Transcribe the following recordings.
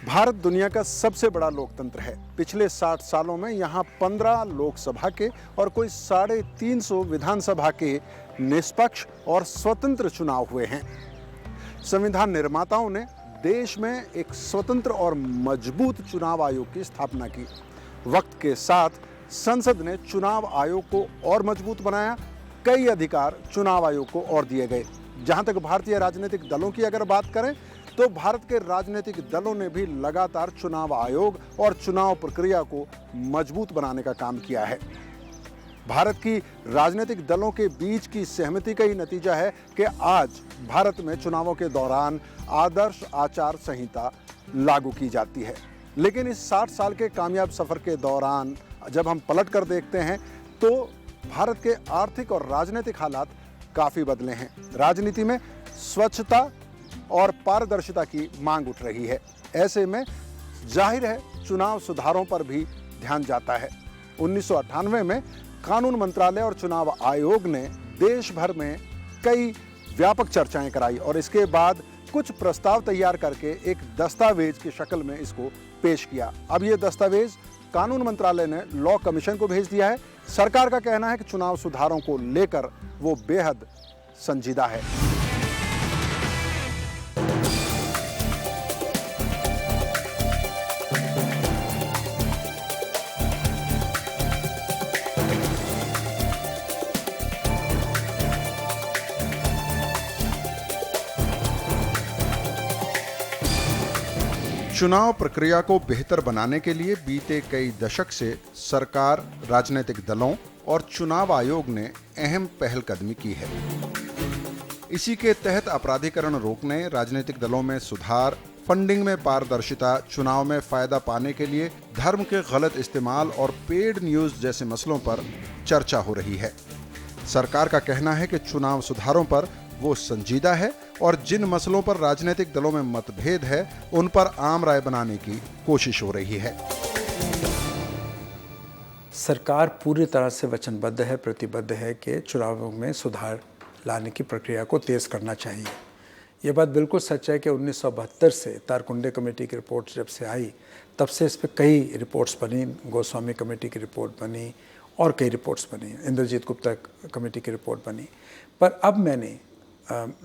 भारत दुनिया का सबसे बड़ा लोकतंत्र है। पिछले 60 सालों में यहाँ 15 लोकसभा के और कोई 350 विधानसभा के निष्पक्ष और स्वतंत्र चुनाव हुए हैं। संविधान निर्माताओं ने देश में एक स्वतंत्र और मजबूत चुनाव आयोग की स्थापना की। वक्त के साथ संसद ने चुनाव आयोग को और मजबूत बनाया। कई अधिकार चुनाव आयोग को और दिए गए। जहां तक भारतीय राजनीतिक दलों की अगर बात करें तो भारत के राजनीतिक दलों ने भी लगातार चुनाव आयोग और चुनाव प्रक्रिया को मजबूत बनाने का काम किया है। भारत की राजनीतिक दलों के बीच की सहमति का ही नतीजा है कि आज भारत में चुनावों के दौरान आदर्श आचार संहिता लागू की जाती है। लेकिन इस 60 साल के कामयाब सफर के दौरान जब हम पलट कर देखते हैं तो भारत के आर्थिक और राजनीतिक हालात काफी बदले हैं। राजनीति में स्वच्छता और पारदर्शिता की मांग उठ रही है। ऐसे में जाहिर है चुनाव सुधारों पर भी ध्यान जाता है। 1998 में कानून मंत्रालय और चुनाव आयोग ने देश भर में कई व्यापक चर्चाएं कराई और इसके बाद कुछ प्रस्ताव तैयार करके एक दस्तावेज की शक्ल में इसको पेश किया। अब ये दस्तावेज कानून मंत्रालय ने लॉ कमीशन को भेज दिया है। सरकार का कहना है कि चुनाव सुधारों को लेकर वो बेहद संजीदा है। चुनाव प्रक्रिया को बेहतर बनाने के लिए बीते कई दशक से सरकार, राजनीतिक दलों और चुनाव आयोग ने अहम पहलकदमी की है। इसी के तहत अपराधीकरण रोकने, राजनीतिक दलों में सुधार, फंडिंग में पारदर्शिता, चुनाव में फायदा पाने के लिए धर्म के गलत इस्तेमाल और पेड न्यूज जैसे मसलों पर चर्चा हो रही है। सरकार का कहना है कि चुनाव सुधारों पर वो संजीदा है और जिन मसलों पर राजनीतिक दलों में मतभेद है उन पर आम राय बनाने की कोशिश हो रही है। सरकार पूरी तरह से वचनबद्ध है, प्रतिबद्ध है कि चुनावों में सुधार लाने की प्रक्रिया को तेज करना चाहिए। ये बात बिल्कुल सच है कि 1972 से तारकुंडे कमेटी की रिपोर्ट जब से आई तब से इस पर कई रिपोर्ट्स बनी। गोस्वामी कमेटी की रिपोर्ट बनी और कई रिपोर्ट्स बनी, इंद्रजीत गुप्ता कमेटी की रिपोर्ट बनी। पर अब मैंने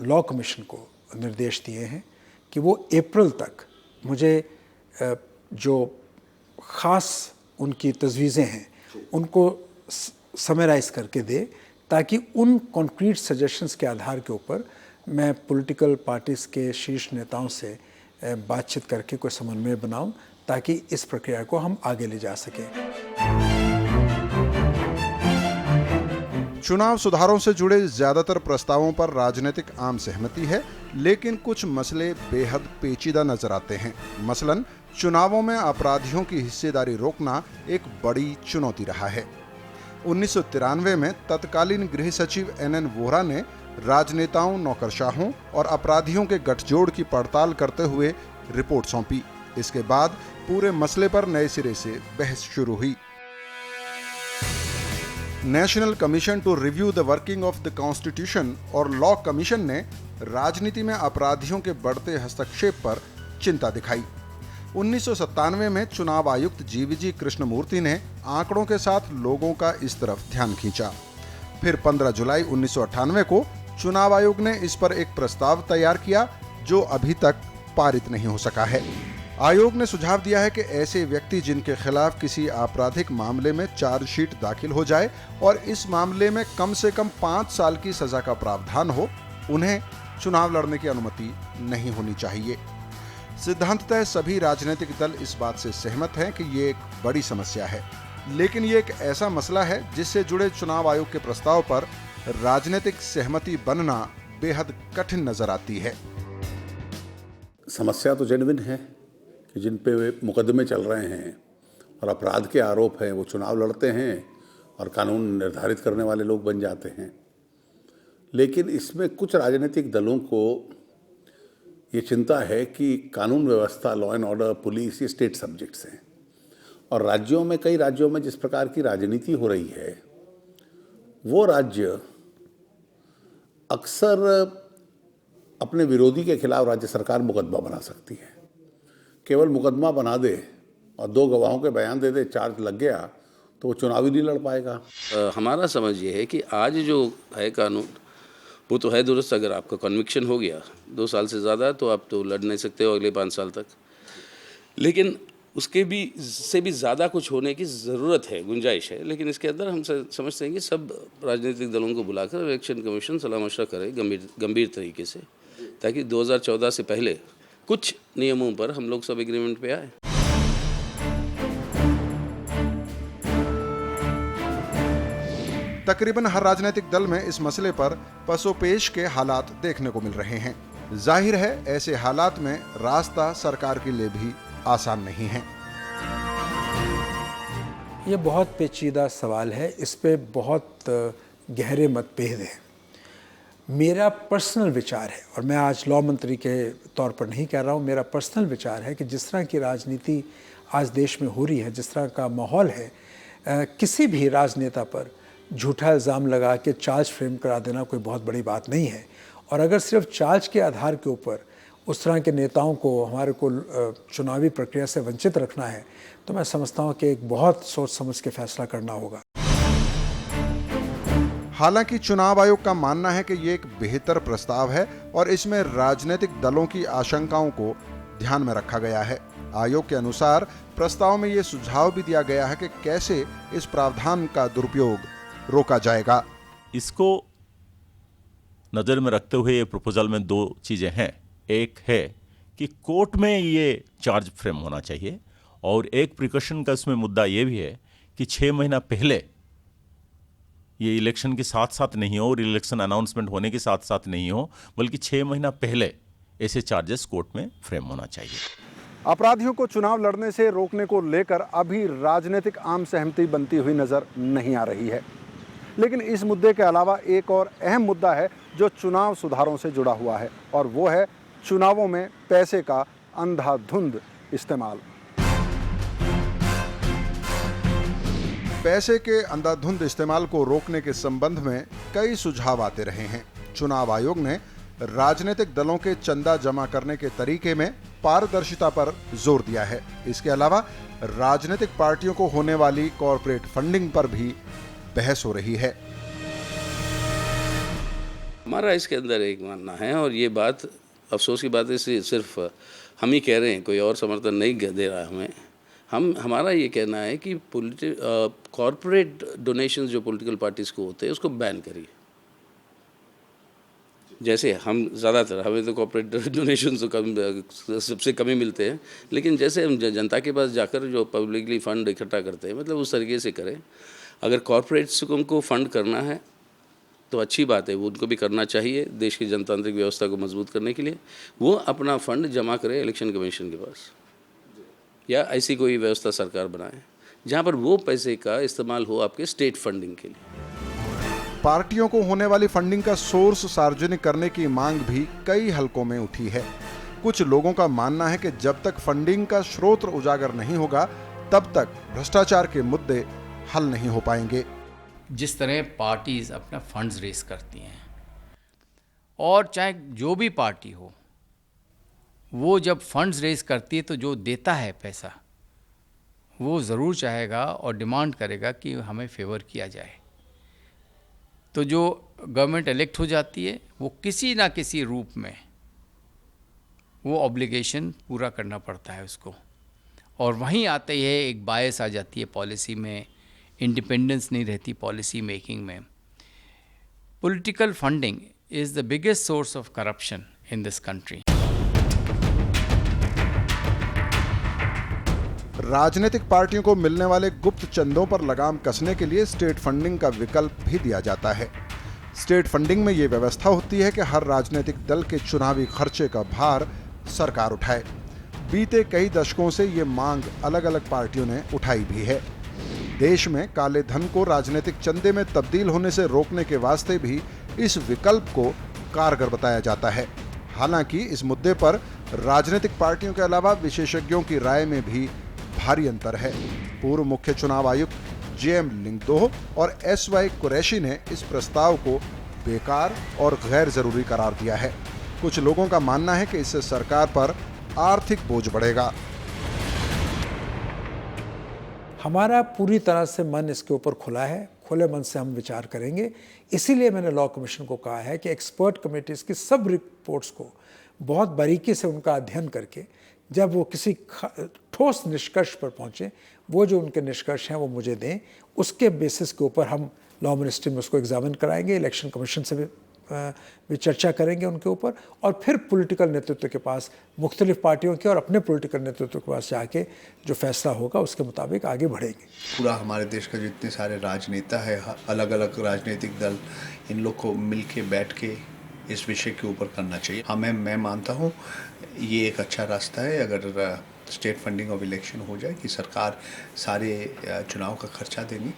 लॉ कमीशन को निर्देश दिए हैं कि वो अप्रैल तक मुझे जो ख़ास उनकी तजवीज़ें हैं उनको समराइज़ करके दे, ताकि उन कॉन्क्रीट सजेशंस के आधार के ऊपर मैं पॉलिटिकल पार्टीज़ के शीर्ष नेताओं से बातचीत करके कोई समन्वय बनाऊं, ताकि इस प्रक्रिया को हम आगे ले जा सकें। चुनाव सुधारों से जुड़े ज्यादातर प्रस्तावों पर राजनीतिक आम सहमति है, लेकिन कुछ मसले बेहद पेचीदा नजर आते हैं। मसलन चुनावों में अपराधियों की हिस्सेदारी रोकना एक बड़ी चुनौती रहा है। 1993 में तत्कालीन गृह सचिव NN वोहरा ने राजनेताओं, नौकरशाहों और अपराधियों के गठजोड़ की पड़ताल करते हुए रिपोर्ट सौंपी। इसके बाद पूरे मसले पर नए सिरे से बहस शुरू हुई। National Commission to Review the Working of the Constitution और लॉ कमीशन ने राजनीति में अपराधियों के बढ़ते हस्तक्षेप पर चिंता दिखाई। 1997 में चुनाव आयुक्त GVG कृष्णमूर्ति ने आंकड़ों के साथ लोगों का इस तरफ ध्यान खींचा। फिर 15 जुलाई 1998 को चुनाव आयोग ने इस पर एक प्रस्ताव तैयार किया जो अभी तक पारित नहीं हो सका है। आयोग ने सुझाव दिया है कि ऐसे व्यक्ति जिनके खिलाफ किसी आपराधिक मामले में चार्जशीट दाखिल हो जाए और इस मामले में कम से कम 5 साल की सजा का प्रावधान हो, उन्हें चुनाव लड़ने की अनुमति नहीं होनी चाहिए। सिद्धांततः सभी राजनीतिक दल इस बात से सहमत हैं कि ये एक बड़ी समस्या है, लेकिन ये एक ऐसा मसला है जिससे जुड़े चुनाव आयोग के प्रस्ताव पर राजनीतिक सहमति बनना बेहद कठिन नजर आती है। समस्या तो जेन्युइन है कि जिन पे मुकदमे चल रहे हैं और अपराध के आरोप हैं वो चुनाव लड़ते हैं और कानून निर्धारित करने वाले लोग बन जाते हैं। लेकिन इसमें कुछ राजनीतिक दलों को ये चिंता है कि कानून व्यवस्था, लॉ एंड ऑर्डर, पुलिस, ये स्टेट सब्जेक्ट्स हैं और राज्यों में, कई राज्यों में जिस प्रकार की राजनीति हो रही है वो राज्य अक्सर अपने विरोधी के खिलाफ राज्य सरकार मुकदमा बना सकती है। केवल मुकदमा बना दे और 2 गवाहों के बयान दे दे, चार्ज लग गया, तो वो चुनाव ही नहीं लड़ पाएगा। हमारा समझ ये है कि आज जो है कानून वो तो है दुरुस्त। अगर आपका कन्विक्शन हो गया 2 साल से ज़्यादा तो आप तो लड़ नहीं सकते हो अगले 5 साल तक, लेकिन उसके भी से भी ज़्यादा कुछ होने की ज़रूरत है, गुंजाइश है। लेकिन इसके अंदर हम समझते हैं कि सब राजनीतिक दलों को बुलाकर इलेक्शन कमीशन सलाह मशवरा करे गंभीर तरीके से, ताकि 2014 से पहले कुछ नियमों पर हम लोग सब एग्रीमेंट पे आए। तकरीबन हर राजनीतिक दल में इस मसले पर पसोपेश के हालात देखने को मिल रहे हैं। जाहिर है ऐसे हालात में रास्ता सरकार के लिए भी आसान नहीं है। ये बहुत पेचीदा सवाल है, इस पे बहुत गहरे मतभेद हैं। मेरा पर्सनल विचार है, और मैं आज लॉ मंत्री के तौर पर नहीं कह रहा हूँ, मेरा पर्सनल विचार है कि जिस तरह की राजनीति आज देश में हो रही है, जिस तरह का माहौल है, किसी भी राजनेता पर झूठा इल्ज़ाम लगा के चार्ज फ्रेम करा देना कोई बहुत बड़ी बात नहीं है। और अगर सिर्फ चार्ज के आधार के ऊपर उस तरह के नेताओं को हमारे को चुनावी प्रक्रिया से वंचित रखना है, तो मैं समझता हूँ कि एक बहुत सोच समझ के फैसला करना होगा। हालांकि चुनाव आयोग का मानना है कि ये एक बेहतर प्रस्ताव है और इसमें राजनीतिक दलों की आशंकाओं को ध्यान में रखा गया है। आयोग के अनुसार प्रस्ताव में ये सुझाव भी दिया गया है कि कैसे इस प्रावधान का दुरुपयोग रोका जाएगा। इसको नज़र में रखते हुए ये प्रपोजल में 2 चीज़ें हैं। एक है कि कोर्ट में ये चार्ज फ्रेम होना चाहिए, और एक प्रिकॉशन का इसमें मुद्दा ये भी है कि 6 महीना पहले ये इलेक्शन के साथ साथ नहीं हो और इलेक्शन अनाउंसमेंट होने के साथ साथ नहीं हो, बल्कि 6 महीना पहले ऐसे चार्जेस कोर्ट में फ्रेम होना चाहिए। अपराधियों को चुनाव लड़ने से रोकने को लेकर अभी राजनीतिक आम सहमति बनती हुई नजर नहीं आ रही है, लेकिन इस मुद्दे के अलावा एक और अहम मुद्दा है जो चुनाव सुधारों से जुड़ा हुआ है, और वो है चुनावों में पैसे का अंधाधुंध इस्तेमाल। पैसे के अंधाधुंध इस्तेमाल को रोकने के संबंध में कई सुझाव आते रहे हैं। चुनाव आयोग ने राजनीतिक दलों के चंदा जमा करने के तरीके में पारदर्शिता पर जोर दिया है। इसके अलावा राजनीतिक पार्टियों को होने वाली कॉरपोरेट फंडिंग पर भी बहस हो रही है। हमारा इसके अंदर एक मानना है, और ये बात अफसोस की बात है, सिर्फ हम ही कह रहे हैं, कोई और समर्थन नहीं दे रहा है हमें। हमारा ये कहना है कि कॉरपोरेट डोनेशंस जो पॉलिटिकल पार्टीज़ को होते हैं उसको बैन करिए। जैसे हम ज़्यादातर, हमें तो कॉर्पोरेट डोनेशन तो सबसे कम ही मिलते हैं, लेकिन जैसे हम जनता के पास जाकर जो पब्लिकली फ़ंड इकट्ठा करते हैं, मतलब उस तरीके से करें। अगर कॉर्पोरेट्स को फ़ंड करना है तो अच्छी बात है, वो उनको भी करना चाहिए देश की जनतांत्रिक व्यवस्था को मजबूत करने के लिए। वो अपना फ़ंड जमा करे इलेक्शन कमीशन के पास, या ऐसी कोई व्यवस्था सरकार बनाए जहाँ पर वो पैसे का इस्तेमाल हो आपके स्टेट फंडिंग के लिए। पार्टियों को होने वाली फंडिंग का सोर्स सार्वजनिक करने की मांग भी कई हलकों में उठी है। कुछ लोगों का मानना है कि जब तक फंडिंग का स्रोत उजागर नहीं होगा तब तक भ्रष्टाचार के मुद्दे हल नहीं हो पाएंगे। जिस तरह पार्टीज अपना फंड्स रेस करती हैं, और चाहे जो भी पार्टी हो, वो जब फंड्स रेस करती है तो जो देता है पैसा वो ज़रूर चाहेगा और डिमांड करेगा कि हमें फेवर किया जाए। तो जो गवर्नमेंट इलेक्ट हो जाती है वो किसी ना किसी रूप में वो ऑब्लिगेशन पूरा करना पड़ता है उसको, और वहीं आते ही है एक बायस आ जाती है पॉलिसी में, इंडिपेंडेंस नहीं रहती पॉलिसी मेकिंग में। Political funding is the biggest source of corruption in this country. राजनीतिक पार्टियों को मिलने वाले गुप्त चंदों पर लगाम कसने के लिए स्टेट फंडिंग का विकल्प भी दिया जाता है। स्टेट फंडिंग में ये व्यवस्था होती है कि हर राजनीतिक दल के चुनावी खर्चे का भार सरकार उठाए। बीते कई दशकों से ये मांग अलग अलग पार्टियों ने उठाई भी है। देश में काले धन को राजनीतिक चंदे में तब्दील होने से रोकने के वास्ते भी इस विकल्प को कारगर बताया जाता है। हालांकि इस मुद्दे पर राजनीतिक पार्टियों के अलावा विशेषज्ञों की राय में भी भारी अंतर है। पूर्व मुख्य चुनाव आयुक्त JM लिंगदोह और SY कुरैशी ने इस प्रस्ताव को बेकार और गैर जरूरी करार दिया है। कुछ लोगों का मानना है कि इससे सरकार पर आर्थिक बोझ बढ़ेगा। हमारा पूरी तरह से मन इसके ऊपर खुला है, खुले मन से हम विचार करेंगे। इसीलिए मैंने लॉ कमीशन को कहा है कि एक्सपर्ट कमेटीज़ की सब रिपोर्ट्स को बहुत बारीकी से उनका अध्ययन करके जब वो किसी ठोस निष्कर्ष पर पहुँचें, वो जो उनके निष्कर्ष हैं वो मुझे दें, उसके बेसिस के ऊपर हम लॉ मिनिस्ट्री में उसको एग्जामिन कराएंगे, इलेक्शन कमीशन से भी चर्चा करेंगे उनके ऊपर, और फिर पॉलिटिकल नेतृत्व के पास, मुख्तलिफ पार्टियों के और अपने पॉलिटिकल नेतृत्व के पास जाके जो फैसला होगा उसके मुताबिक आगे बढ़ेंगे। पूरा हमारे देश का जितने सारे राजनेता है, अलग अलग राजनीतिक दल, इन लोग को मिल के बैठ के इस विषय के ऊपर करना चाहिए। मैं मानता हूँ ये एक अच्छा रास्ता है अगर स्टेट फंडिंग ऑफ इलेक्शन हो जाए कि सरकार सारे चुनाव का खर्चा देनी।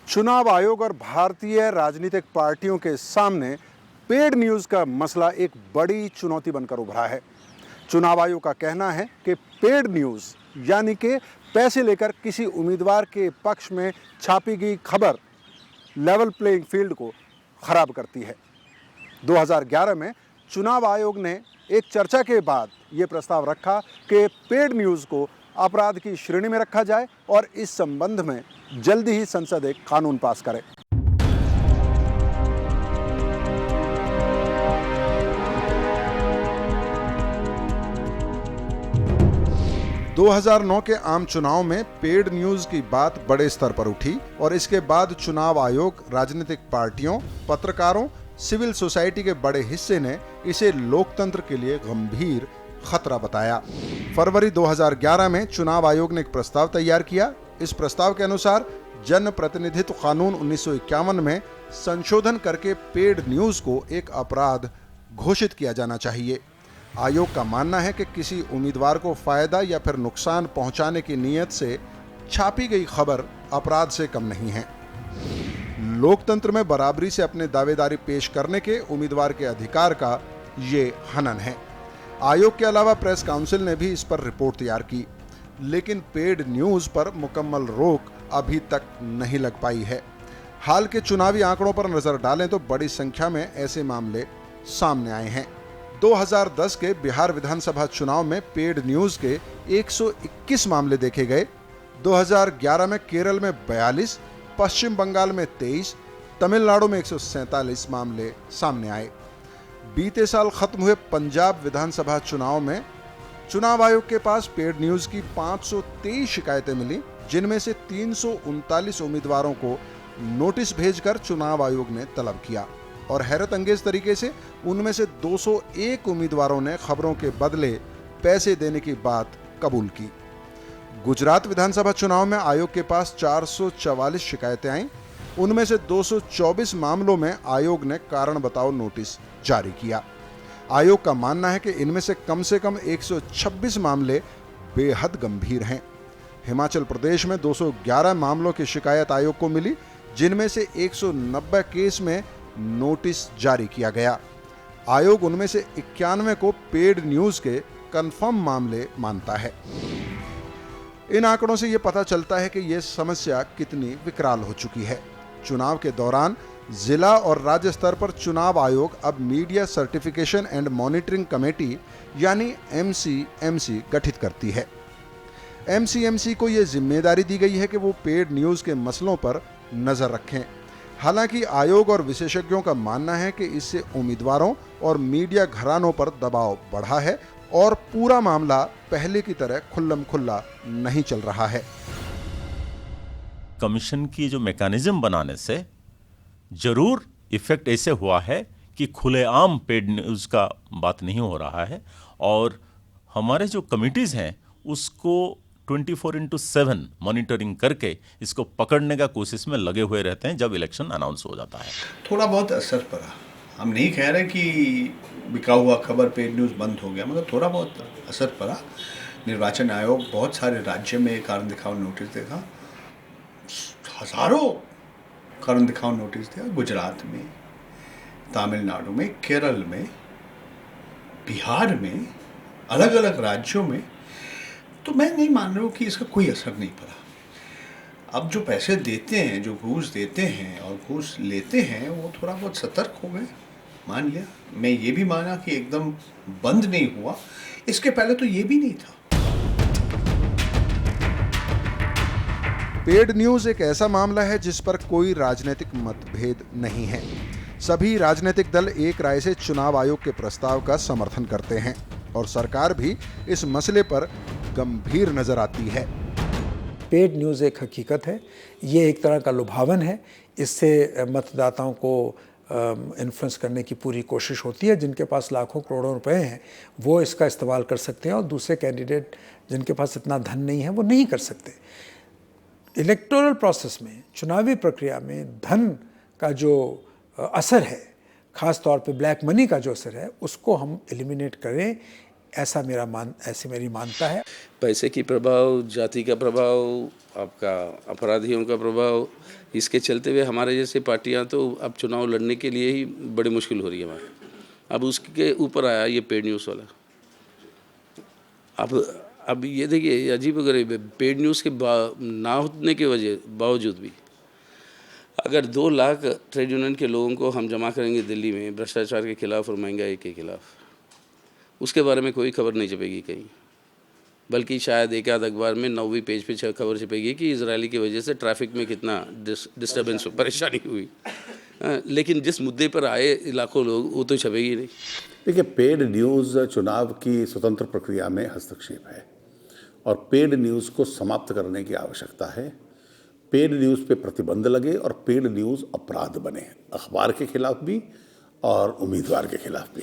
चुनाव आयोग और भारतीय राजनीतिक पार्टियों के सामने पेड न्यूज़ का मसला एक बड़ी चुनौती बनकर उभरा है। चुनाव आयोग का कहना है कि पेड न्यूज़ यानी कि पैसे लेकर किसी उम्मीदवार के पक्ष में छापी गई खबर लेवल प्लेइंग फील्ड को खराब करती है। 2011 में चुनाव आयोग ने एक चर्चा के बाद ये प्रस्ताव रखा कि पेड न्यूज़ को अपराध की श्रेणी में रखा जाए और इस संबंध में जल्दी ही संसद एक कानून पास करे। 2009 के आम चुनाव में पेड न्यूज की बात बड़े स्तर पर उठी और इसके बाद चुनाव आयोग, राजनीतिक पार्टियों, पत्रकारों, सिविल सोसाइटी के बड़े हिस्से ने इसे लोकतंत्र के लिए गंभीर खतरा बताया। फरवरी 2011 में चुनाव आयोग ने एक प्रस्ताव तैयार किया। इस प्रस्ताव के अनुसार जन प्रतिनिधित्व कानून 1951 में संशोधन करके पेड न्यूज को एक अपराध घोषित किया जाना चाहिए। आयोग का मानना है कि किसी उम्मीदवार को फायदा या फिर नुकसान पहुंचाने की नीयत से छापी गई खबर अपराध से कम नहीं है। लोकतंत्र में बराबरी से अपने दावेदारी पेश करने के उम्मीदवार के अधिकार का ये हनन है। आयोग के अलावा प्रेस काउंसिल ने भी इस पर रिपोर्ट तैयार की, लेकिन पेड न्यूज पर मुकम्मल रोक अभी तक नहीं लग पाई है। हाल के चुनावी आंकड़ों पर नजर डालें तो बड़ी संख्या में ऐसे मामले सामने आए हैं। 2010 के बिहार विधानसभा चुनाव में पेड न्यूज के 121 मामले देखे गए। 2011 में केरल में 42, पश्चिम बंगाल में 23, तमिलनाडु में 147 मामले सामने आए। बीते साल खत्म हुए पंजाब विधानसभा चुनाव में चुनाव आयोग के पास पेड न्यूज की 523 शिकायतें मिली, जिनमें से 339 उम्मीदवारों को नोटिस भेजकर चुनाव आयोग ने तलब किया और हैरत अंगेज तरीके से उनमें से 201 उम्मीदवारों ने खबरों के बदले पैसे देने की बात कबूल की। गुजरात विधानसभा चुनाव में आयोग के पास 444 शिकायतें आईं। उनमें से 224 मामलों में आयोग ने कारण बताओ नोटिस जारी किया। आयोग का मानना है कि इनमें से कम 126 मामले बेहद गंभीर हैं। हिमाचल प्रदेश में 211 मामलों की शिकायत आयोग को मिली, जिनमें से 190 केस में नोटिस जारी किया गया। आयोग उनमें से 91 को पेड न्यूज के कंफर्म मामले मानता है। इन आंकड़ों से ये पता चलता है कि यह समस्या कितनी विकराल हो चुकी है। चुनाव के दौरान जिला और राज्य स्तर पर चुनाव आयोग अब media certification and monitoring committee यानी MCMC गठित करती है। MCMC को यह जिम्मेदारी दी गई है कि वो पेड न्यूज के मसलों पर नजर रखें। हालांकि आयोग और विशेषज्ञों का मानना है कि इससे उम्मीदवारों और मीडिया घरानों पर दबाव बढ़ा है और पूरा मामला पहले की तरह खुल्लम खुल्ला नहीं चल रहा है। कमीशन की जो मैकेनिज्म बनाने से जरूर इफेक्ट ऐसे हुआ है कि खुलेआम पेड न्यूज़ का बात नहीं हो रहा है और हमारे जो कमिटीज़ हैं उसको 24/7 मॉनिटरिंग करके इसको पकड़ने का कोशिश में लगे हुए रहते हैं जब इलेक्शन अनाउंस हो जाता है। थोड़ा बहुत असर पड़ा। हम नहीं कह रहे कि बिका हुआ खबर पेड न्यूज़ बंद हो गया, मगर थोड़ा बहुत असर पड़ा। निर्वाचन आयोग बहुत सारे राज्य में कारण दिखाओ नोटिस देगा, हज़ारों कारण दिखाओ नोटिस दिया। गुजरात में, तमिलनाडु में, केरल में, बिहार में, अलग अलग राज्यों में। तो मैं नहीं मान रहा हूँ कि इसका कोई असर नहीं पड़ा। अब जो पैसे देते हैं, जो घूस देते हैं और घूस लेते हैं, वो थोड़ा बहुत सतर्क हो गए, मान लिया। मैं ये भी माना कि एकदम बंद नहीं हुआ, इसके पहले तो ये भी नहीं था। पेड न्यूज एक ऐसा मामला है जिस पर कोई राजनीतिक मतभेद नहीं है। सभी राजनीतिक दल एक राय से चुनाव आयोग के प्रस्ताव का समर्थन करते हैं और सरकार भी इस मसले पर गंभीर नजर आती है। पेड न्यूज़ एक हकीकत है, ये एक तरह का लुभावन है। इससे मतदाताओं को इन्फ्लुएंस करने की पूरी कोशिश होती है। जिनके पास लाखों करोड़ों रुपए हैं वो इसका इस्तेमाल कर सकते हैं और दूसरे कैंडिडेट जिनके पास इतना धन नहीं है वो नहीं कर सकते। इलेक्टोरल प्रोसेस में, चुनावी प्रक्रिया में धन का जो असर है, ख़ास तौर पे ब्लैक मनी का जो असर है, उसको हम एलिमिनेट करें, ऐसी मेरी मानता है। पैसे की प्रभाव, जाति का प्रभाव, आपका अपराधियों का प्रभाव, इसके चलते हुए हमारे जैसे पार्टियां तो अब चुनाव लड़ने के लिए ही बड़ी मुश्किल हो रही है हमारे। अब उसके ऊपर आया ये पेड न्यूज़ वाला। अब ये देखिए अजीब गरीब है, पेड न्यूज़ के ना होने के बावजूद भी अगर 2 लाख ट्रेड यूनियन के लोगों को हम जमा करेंगे दिल्ली में भ्रष्टाचार के खिलाफ और महंगाई के खिलाफ, उसके बारे में कोई खबर नहीं छपेगी कहीं, बल्कि शायद एक आध अखबार में 9वीं पेज पे खबर छपेगी कि इजरायली की वजह से ट्रैफिक में कितना डिस्टर्बेंस परेशानी हुई। लेकिन जिस मुद्दे पर आए लाखों लोग, वो तो छपेगी नहीं। देखिए, पेड न्यूज़ चुनाव की स्वतंत्र प्रक्रिया में हस्तक्षेप है और पेड न्यूज़ को समाप्त करने की आवश्यकता है। पेड न्यूज़ पे प्रतिबंध लगे और पेड न्यूज़ अपराध बने, अखबार के खिलाफ भी और उम्मीदवार के खिलाफ भी।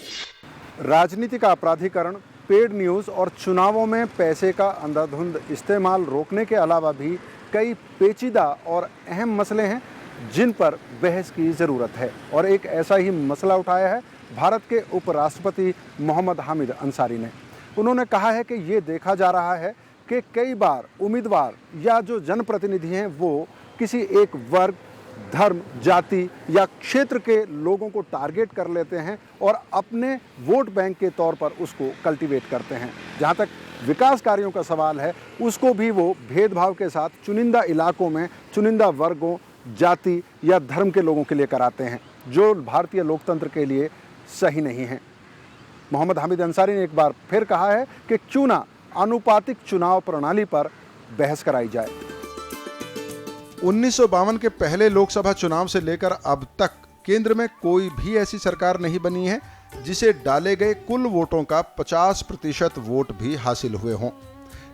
राजनीति का अपराधीकरण, पेड न्यूज़ और चुनावों में पैसे का अंधाधुंध इस्तेमाल रोकने के अलावा भी कई पेचीदा और अहम मसले हैं जिन पर बहस की ज़रूरत है। और एक ऐसा ही मसला उठाया है भारत के उपराष्ट्रपति मोहम्मद हामिद अंसारी ने। उन्होंने कहा है कि ये देखा जा रहा है कि कई बार उम्मीदवार या जो जनप्रतिनिधि हैं वो किसी एक वर्ग, धर्म, जाति या क्षेत्र के लोगों को टारगेट कर लेते हैं और अपने वोट बैंक के तौर पर उसको कल्टीवेट करते हैं। जहाँ तक विकास कार्यों का सवाल है, उसको भी वो भेदभाव के साथ चुनिंदा इलाकों में चुनिंदा वर्गों, जाति या धर्म के लोगों के लिए कराते हैं, जो भारतीय लोकतंत्र के लिए सही नहीं है। मोहम्मद हामिद अंसारी ने एक बार फिर कहा है कि क्यों ना आनुपातिक चुनाव प्रणाली पर बहस कराई जाए। 1952 के पहले लोकसभा चुनाव से लेकर अब तक केंद्र में कोई भी ऐसी सरकार नहीं बनी है जिसे डाले गए कुल वोटों का 50% वोट भी हासिल हुए हों।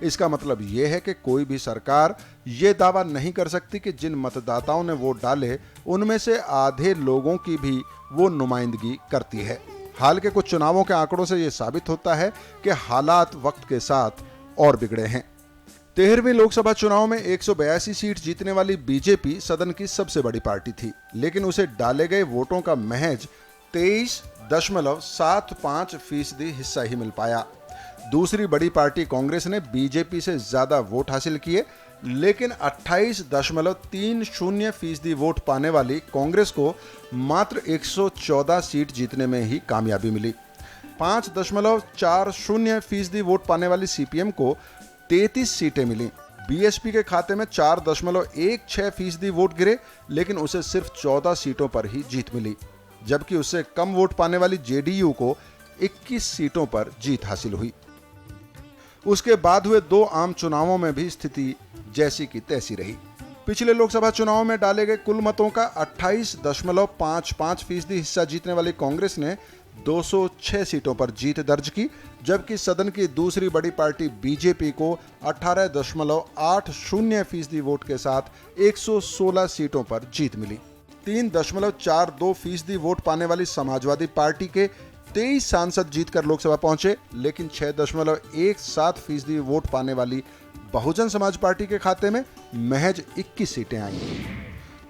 इसका मतलब ये है कि कोई भी सरकार ये दावा नहीं कर सकती कि जिन मतदाताओं ने वोट डाले उनमें से आधे लोगों की भी वो नुमाइंदगी करती है। हाल के कुछ चुनावों के आंकड़ों से ये साबित होता है कि हालात वक्त के साथ और बिगड़े हैं। 13वीं लोकसभा चुनाव में 182 सीट जीतने वाली बीजेपी सदन की सबसे बड़ी पार्टी थी, लेकिन उसे डाले गए वोटों का महज 23.75% हिस्सा ही मिल पाया। दूसरी बड़ी पार्टी कांग्रेस ने बीजेपी से ज्यादा वोट हासिल किए, लेकिन 28.30% वोट पाने वाली कांग्रेस को मात्र 114 सीट जीतने में ही कामयाबी मिली। 5.40% वोट पाने वाली सीपीएम को 33 सीटें मिली। बीएसपी के खाते में 4.16% वोट गिरे, लेकिन उसे सिर्फ 14 सीटों पर ही जीत मिली, जबकि उससे कम वोट पाने वाली जेडीयू को 21 सीटों पर जीत हासिल हुई। उसके बाद हुए 2 आम चुनावों में भी स्थिति जैसी की तैसी रही। पिछले लोकसभा चुनाव में डाले गए कुल मतों का 28.55% हिस्सा जीतने वाली कांग्रेस ने 206 सीटों पर जीत दर्ज की, जबकि सदन की दूसरी बड़ी पार्टी बीजेपी को 18.80% वोट के साथ 116 सीटों पर जीत मिली। 3.42% वोट पाने वाली समाजवादी पार्टी के 23 सांसद जीतकर लोकसभा पहुंचे, लेकिन 6.17% वोट पाने वाली बहुजन समाज पार्टी के खाते में महज 21 सीटें आईं।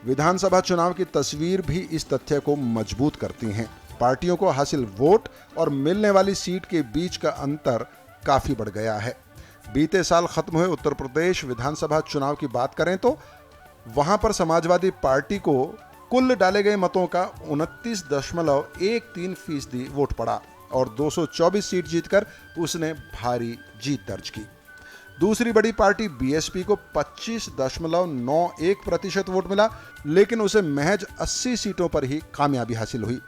विधानसभा चुनाव की तस्वीर भी इस तथ्य को मजबूत करती हैं। पार्टियों को हासिल वोट और मिलने वाली सीट के बीच का अंतर काफी बढ़ गया है। बीते साल खत्म हुए उत्तर प्रदेश विधानसभा चुनाव की बात करें तो वहां पर समाजवादी पार्टी को कुल डाले गए मतों का 29.13% वोट पड़ा और 224 सीट जीतकर उसने भारी जीत दर्ज की। दूसरी बड़ी पार्टी बीएसपी को 25.91% वोट मिला, लेकिन उसे महज 80 सीटों पर ही कामयाबी हासिल हुई।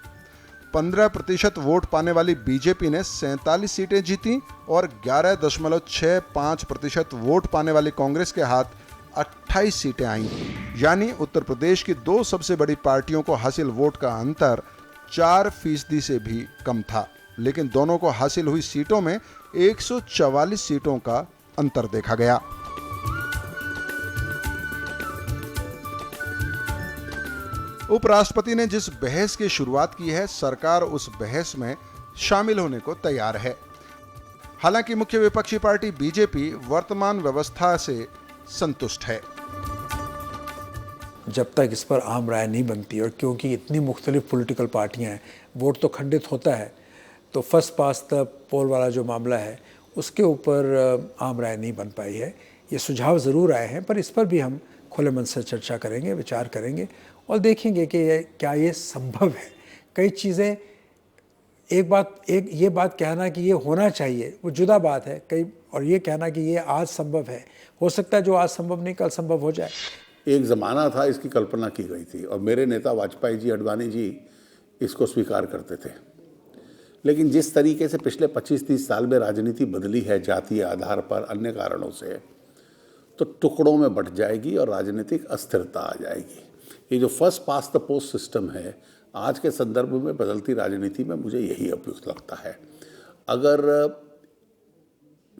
15% वोट पाने वाली बीजेपी ने 47 सीटें जीती और 11.65% वोट पाने वाली कांग्रेस के हाथ 28 सीटें आईं, यानी उत्तर प्रदेश की दो सबसे बड़ी पार्टियों को हासिल वोट का अंतर 4% से भी कम था, लेकिन दोनों को हासिल हुई सीटों में 144 सीटों का अंतर देखा गया। उपराष्ट्रपति ने जिस बहस की शुरुआत की है, सरकार उस बहस में शामिल होने को तैयार है। हालांकि मुख्य विपक्षी पार्टी बीजेपी वर्तमान व्यवस्था से संतुष्ट है। जब तक इस पर आम राय नहीं बनती, और क्योंकि इतनी मुख्तलिफ पॉलिटिकल पार्टियां हैं, वोट तो खंडित होता है, तो फर्स्ट पास द पोल वाला जो मामला है उसके ऊपर आम राय नहीं बन पाई है। ये सुझाव ज़रूर आए हैं, पर इस पर भी हम खुले मन से चर्चा करेंगे, विचार करेंगे और देखेंगे कि क्या ये संभव है। कई चीज़ें, ये बात कहना कि ये होना चाहिए वो जुदा बात है, और ये कहना कि ये आज संभव है, हो सकता है जो आज संभव नहीं कल संभव हो जाए। एक ज़माना था इसकी कल्पना की गई थी और मेरे नेता वाजपेयी जी, अडवाणी जी इसको स्वीकार करते थे। लेकिन जिस तरीके से पिछले 25-30 साल में राजनीति बदली है जातीय आधार पर, अन्य कारणों से, तो टुकड़ों में बंट जाएगी और राजनीतिक अस्थिरता आ जाएगी। ये जो first pass the post system है, आज के संदर्भ में बदलती राजनीति में मुझे यही उपयुक्त लगता है। अगर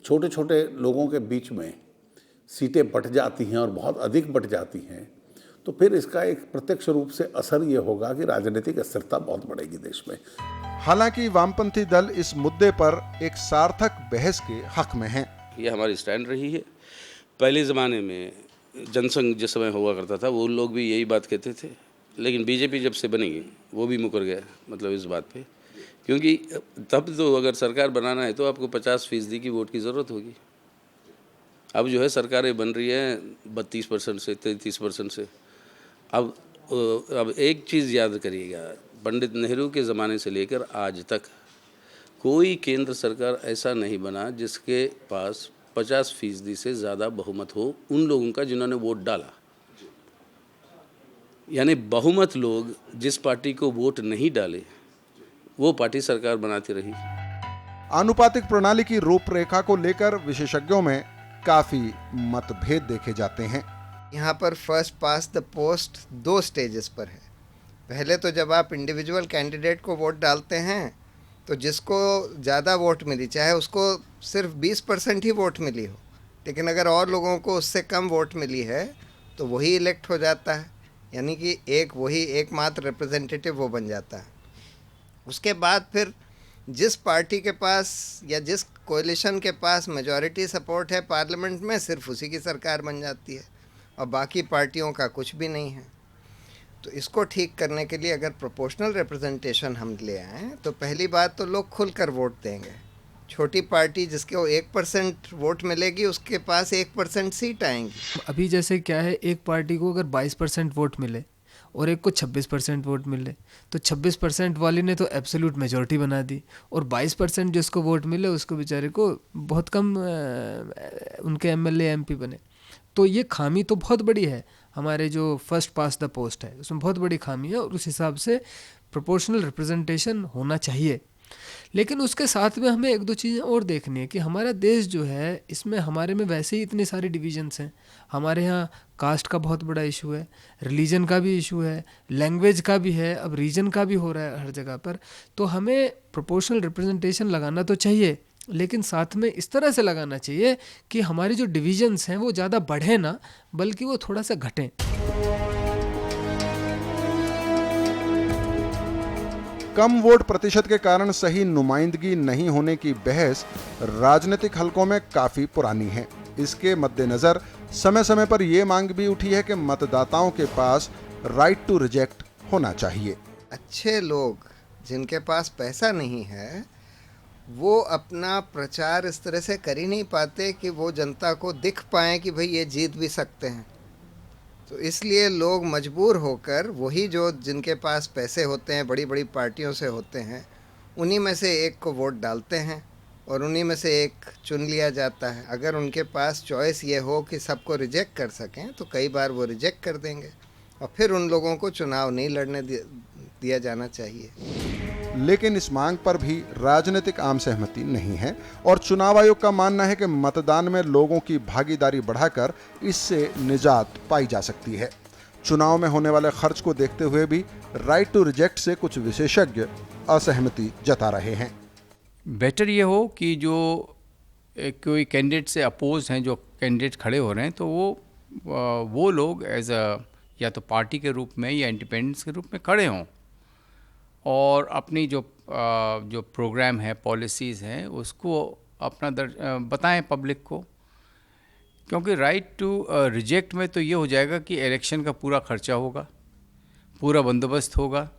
छोटे छोटे लोगों के बीच में सीटें बंट जाती हैं और बहुत अधिक बंट जाती हैं, तो फिर इसका एक प्रत्यक्ष रूप से असर ये होगा कि राजनीतिक अस्थिरता बहुत बढ़ेगी देश में। हालांकि वामपंथी दल इस मुद्दे पर एक सार्थक बहस के हक में हैं। ये हमारी स्टैंड रही है। पहले ज़माने में जनसंघ जिस समय हुआ करता था, वो लोग भी यही बात कहते थे, लेकिन बीजेपी जब से बनी वो भी मुकर गया, मतलब इस बात पे, क्योंकि तब तो अगर सरकार बनाना है तो आपको 50% की वोट की ज़रूरत होगी। अब जो है सरकारें बन रही हैं 32% से 33% से। अब एक चीज़ याद करिएगा, पंडित नेहरू के ज़माने से लेकर आज तक कोई केंद्र सरकार ऐसा नहीं बना जिसके पास 50% से ज़्यादा बहुमत हो उन लोगों का जिन्होंने वोट डाला। यानी बहुमत लोग जिस पार्टी को वोट नहीं डाले वो पार्टी सरकार बनाती रही। आनुपातिक प्रणाली की रूपरेखा को लेकर विशेषज्ञों में काफी मतभेद देखे जाते हैं। यहाँ पर first pass the post 2 stages पर है। पहले तो जब आप इंडिविजुअल कैंडिडेट को वोट डालते हैं तो जिसको ज़्यादा वोट मिली, चाहे उसको सिर्फ 20% ही वोट मिली हो, लेकिन अगर और लोगों को उससे कम वोट मिली है तो वही इलेक्ट हो जाता है, यानी कि वही एकमात्र रिप्रेजेंटेटिव वो बन जाता है। उसके बाद फिर जिस पार्टी के पास या जिस कोalition के पास मेजॉरिटी सपोर्ट है पार्लियामेंट में, सिर्फ उसी की सरकार बन जाती है और बाकी पार्टियों का कुछ भी नहीं है। तो इसको ठीक करने के लिए अगर प्रोपोर्शनल रिप्रेजेंटेशन हम ले आएँ तो पहली बात तो लोग खुलकर वोट देंगे। छोटी पार्टी जिसको 1% वोट मिलेगी उसके पास 1% सीट आएंगी। अभी जैसे क्या है, एक पार्टी को अगर 22% वोट मिले और एक को 26% वोट मिले तो 26% वाली ने तो एब्सोल्यूट मेजॉरिटी बना दी, और 22% जिसको वोट मिले उसको बेचारे को बहुत कम उनके एमएलए एमपी बने। तो ये खामी तो बहुत बड़ी है, हमारे जो फर्स्ट पास द पोस्ट है उसमें बहुत बड़ी खामी है, और उस हिसाब से प्रोपोर्शनल रिप्रेजेंटेशन होना चाहिए। लेकिन उसके साथ में हमें 1-2 चीज़ें और देखनी है कि हमारा देश जो है इसमें हमारे में वैसे ही इतनी सारी डिवीजन्स हैं। हमारे यहाँ कास्ट का बहुत बड़ा इशू है, रिलीजन का भी इशू है, लैंग्वेज का भी है, अब रीजन का भी हो रहा है हर जगह पर। तो हमें प्रोपोर्शनल रिप्रेजेंटेशन लगाना तो चाहिए, लेकिन साथ में इस तरह से लगाना चाहिए कि हमारी जो डिवीजन्स हैं वो ज़्यादा बढ़े ना, बल्कि वो थोड़ा सा घटें। कम वोट प्रतिशत के कारण सही नुमाइंदगी नहीं होने की बहस राजनीतिक हलकों में काफी पुरानी है। इसके मद्देनजर समय समय पर यह मांग भी उठी है कि मतदाताओं के पास राइट टू रिजेक्ट होना चाहिए। अच्छे लोग जिनके पास पैसा नहीं है वो अपना प्रचार इस तरह से कर ही नहीं पाते कि वो जनता को दिख पाए कि भाई ये जीत भी सकते हैं। तो इसलिए लोग मजबूर होकर वही जो जिनके पास पैसे होते हैं, बड़ी बड़ी पार्टियों से होते हैं, उन्हीं में से एक को वोट डालते हैं और उन्हीं में से एक चुन लिया जाता है। अगर उनके पास चॉइस ये हो कि सबको रिजेक्ट कर सकें तो कई बार वो रिजेक्ट कर देंगे और फिर उन लोगों को चुनाव नहीं लड़ने दिया जाना चाहिए। लेकिन इस मांग पर भी राजनीतिक आम सहमति नहीं है और चुनाव आयोग का मानना है कि मतदान में लोगों की भागीदारी बढ़ाकर इससे निजात पाई जा सकती है। चुनाव में होने वाले खर्च को देखते हुए भी राइट टू रिजेक्ट से कुछ विशेषज्ञ असहमति जता रहे हैं। बेटर ये हो कि जो कोई कैंडिडेट से अपोज हैं, जो कैंडिडेट खड़े हो रहे हैं, तो वो लोग एज अ या तो पार्टी के रूप में या इंडिपेंडेंस के रूप में खड़े हों और अपनी जो प्रोग्राम है, पॉलिसीज़ हैं, उसको अपना बताएं पब्लिक को। क्योंकि राइट टू रिजेक्ट में तो ये हो जाएगा कि इलेक्शन का पूरा खर्चा होगा, पूरा बंदोबस्त होगा,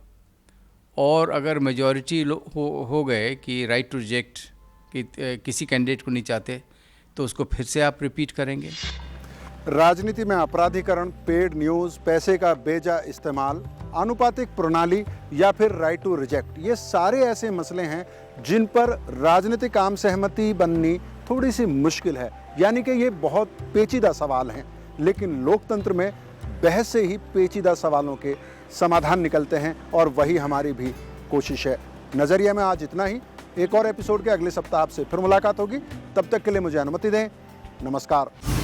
और अगर मेजॉरिटी हो गए कि राइट टू रिजेक्ट कि किसी कैंडिडेट को नहीं चाहते, तो उसको फिर से आप रिपीट करेंगे। राजनीति में अपराधीकरण, पेड न्यूज़, पैसे का बेजा इस्तेमाल, आनुपातिक प्रणाली या फिर राइट टू रिजेक्ट, ये सारे ऐसे मसले हैं जिन पर राजनीतिक आम सहमति बननी थोड़ी सी मुश्किल है। यानी कि ये बहुत पेचीदा सवाल हैं, लेकिन लोकतंत्र में बहस से ही पेचीदा सवालों के समाधान निकलते हैं और वही हमारी भी कोशिश है। नज़रिया में आज इतना ही। एक और एपिसोड के अगले सप्ताह आपसे फिर मुलाकात होगी। तब तक के लिए मुझे अनुमति दें। नमस्कार।